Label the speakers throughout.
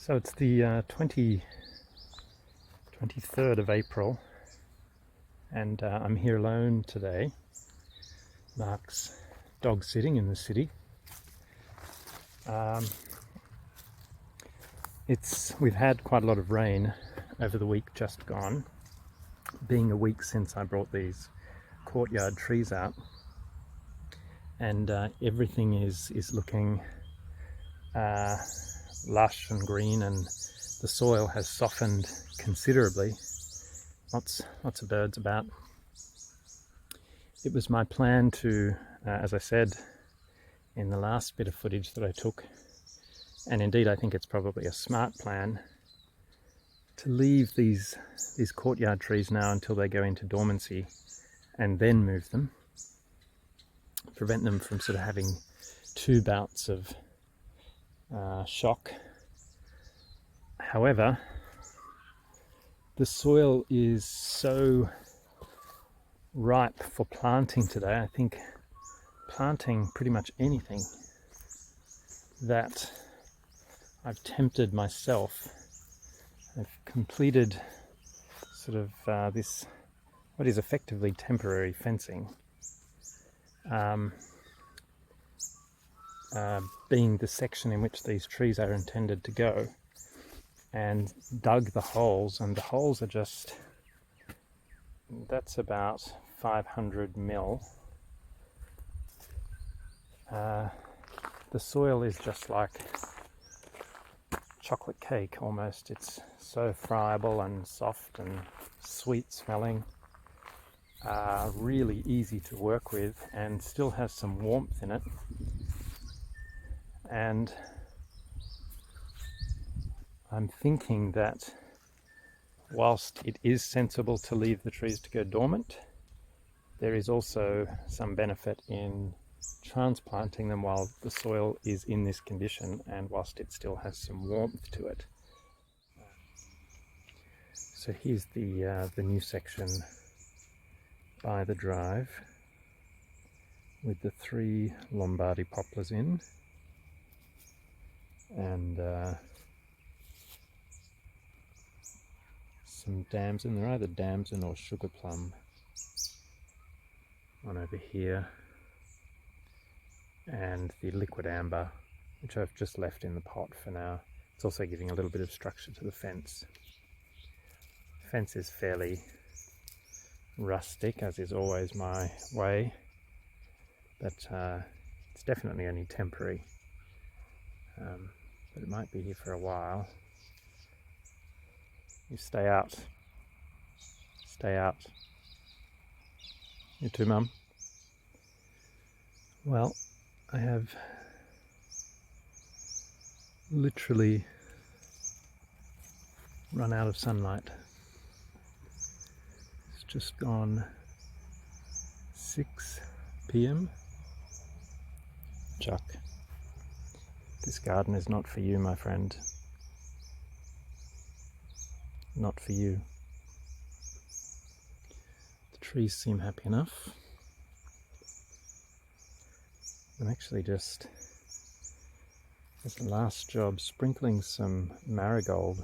Speaker 1: So it's the 23rd of April, and I'm here alone today. Mark's dog sitting in the city. We've had quite a lot of rain over the week just gone, being a week since I brought these courtyard trees out, and everything is looking lush and green, and the soil has softened considerably. Lots of birds about. It was my plan to, as I said in the last bit of footage that I took, and indeed I think it's probably a smart plan, to leave these courtyard trees now until they go into dormancy and then move them. Prevent them from sort of having two bouts of shock. However, the soil is so ripe for planting today, I think planting pretty much anything, that I've tempted myself. I've completed sort of this, what is effectively temporary fencing, being the section in which these trees are intended to go, and dug the holes, and the holes are just, that's about 500 mil. The soil is just like chocolate cake almost. It's so friable and soft and sweet smelling, really easy to work with, and still has some warmth in it. And I'm thinking that whilst it is sensible to leave the trees to go dormant, there is also some benefit in transplanting them while the soil is in this condition and whilst it still has some warmth to it. So here's the new section by the drive with the 3 Lombardy poplars in, and some damson. They're either damson or sugar plum. One over here, and the liquid amber, which I've just left in the pot for now. It's also giving a little bit of structure to the fence. The fence is fairly rustic, as is always my way, but it's definitely only temporary. But it might be here for a while. You stay out. Stay out. You too, Mum? Well, I have literally run out of sunlight. It's just gone 6 p.m. Chuck, this garden is not for you, my friend. Not for you. The trees seem happy enough. I'm actually just, as the last job, sprinkling some marigold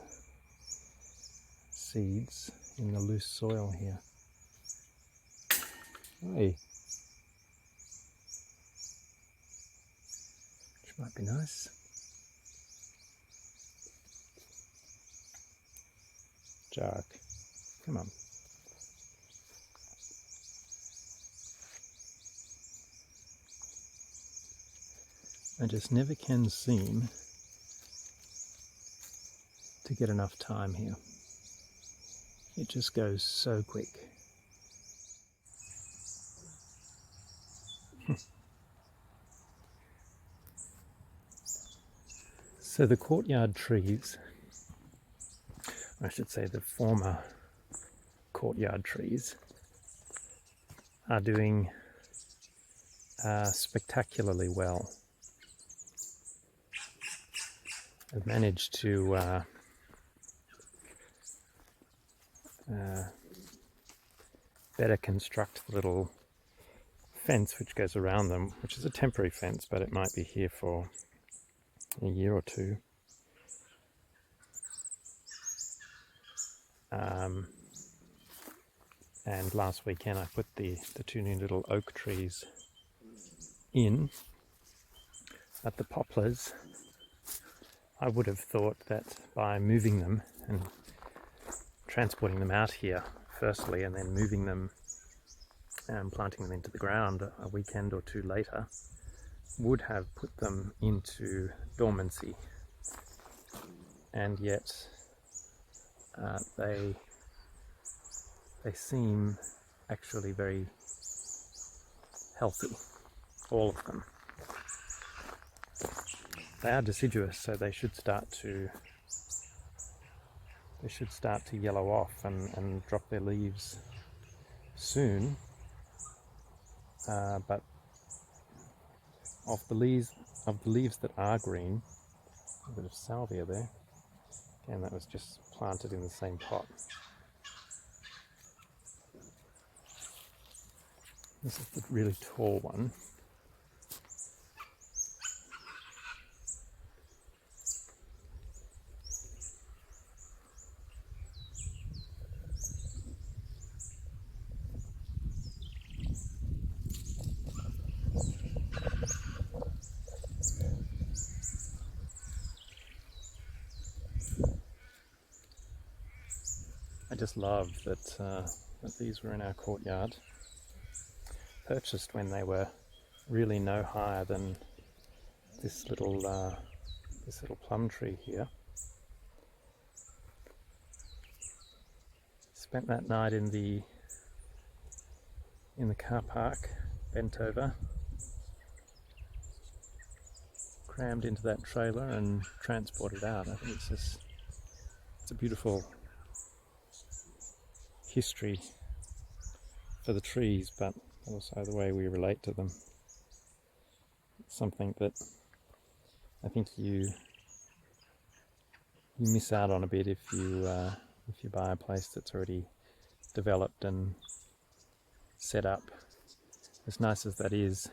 Speaker 1: seeds in the loose soil here. Hey. Which might be nice. Jack, come on. I just never can seem to get enough time here. It just goes so quick. So the courtyard trees, I should say the former courtyard trees, are doing spectacularly well. I've managed to better construct the little fence which goes around them, which is a temporary fence, but it might be here for a year or two. And last weekend I put the two new little oak trees in. But the poplars, I would have thought that by moving them and transporting them out here firstly, and then moving them and planting them into the ground a weekend or two later, would have put them into dormancy. And yet they seem actually very healthy, all of them. They are deciduous, so they should start to yellow off and drop their leaves soon. But of the leaves that are green, a bit of salvia there. Again, that was just planted in the same pot. This is the really tall one. I just love that these were in our courtyard. Purchased when they were really no higher than this little plum tree here. Spent that night in the car park, bent over, crammed into that trailer and transported out. I think it's a beautiful history for the trees, but also the way we relate to them. It's something that I think you miss out on a bit if you buy a place that's already developed and set up. As nice as that is,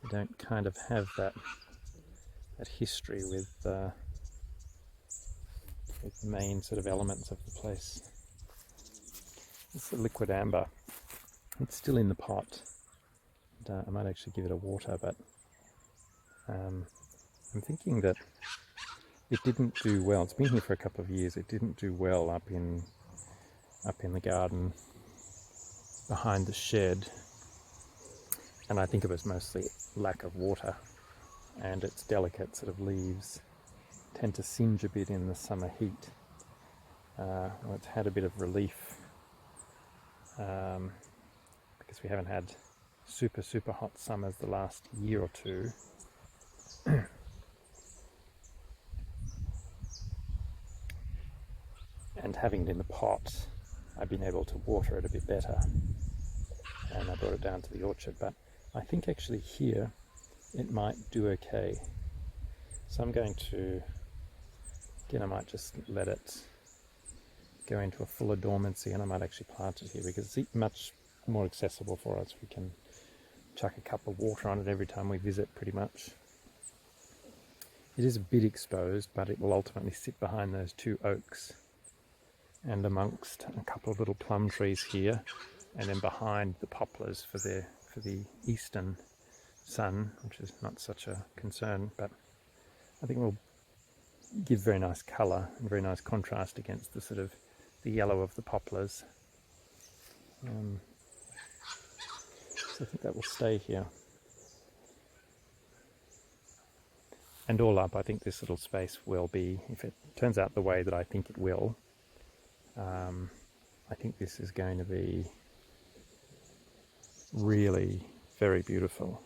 Speaker 1: you don't kind of have that history with the main sort of elements of the place. It's a liquid amber. It's still in the pot. I might actually give it a water, but I'm thinking that it didn't do well. It's been here for a couple of years. It didn't do well up in the garden behind the shed, and I think it was mostly lack of water, and its delicate sort of leaves tend to singe a bit in the summer heat. Well, it's had a bit of relief because we haven't had super hot summers the last year or two. And having it in the pot, I've been able to water it a bit better, and I brought it down to the orchard. But I think actually here it might do okay, so I'm going to, again, I might just let it go into a fuller dormancy, and I might actually plant it here because it's much more accessible for us. We can chuck a cup of water on it every time we visit, pretty much. It is a bit exposed, but it will ultimately sit behind those two oaks and amongst a couple of little plum trees here, and then behind the poplars for the eastern sun, which is not such a concern, but I think will give very nice colour and very nice contrast against the sort of the yellow of the poplars. So I think that will stay here. And all up, I think this little space will be, if it turns out the way that I think it will, I think this is going to be really very beautiful.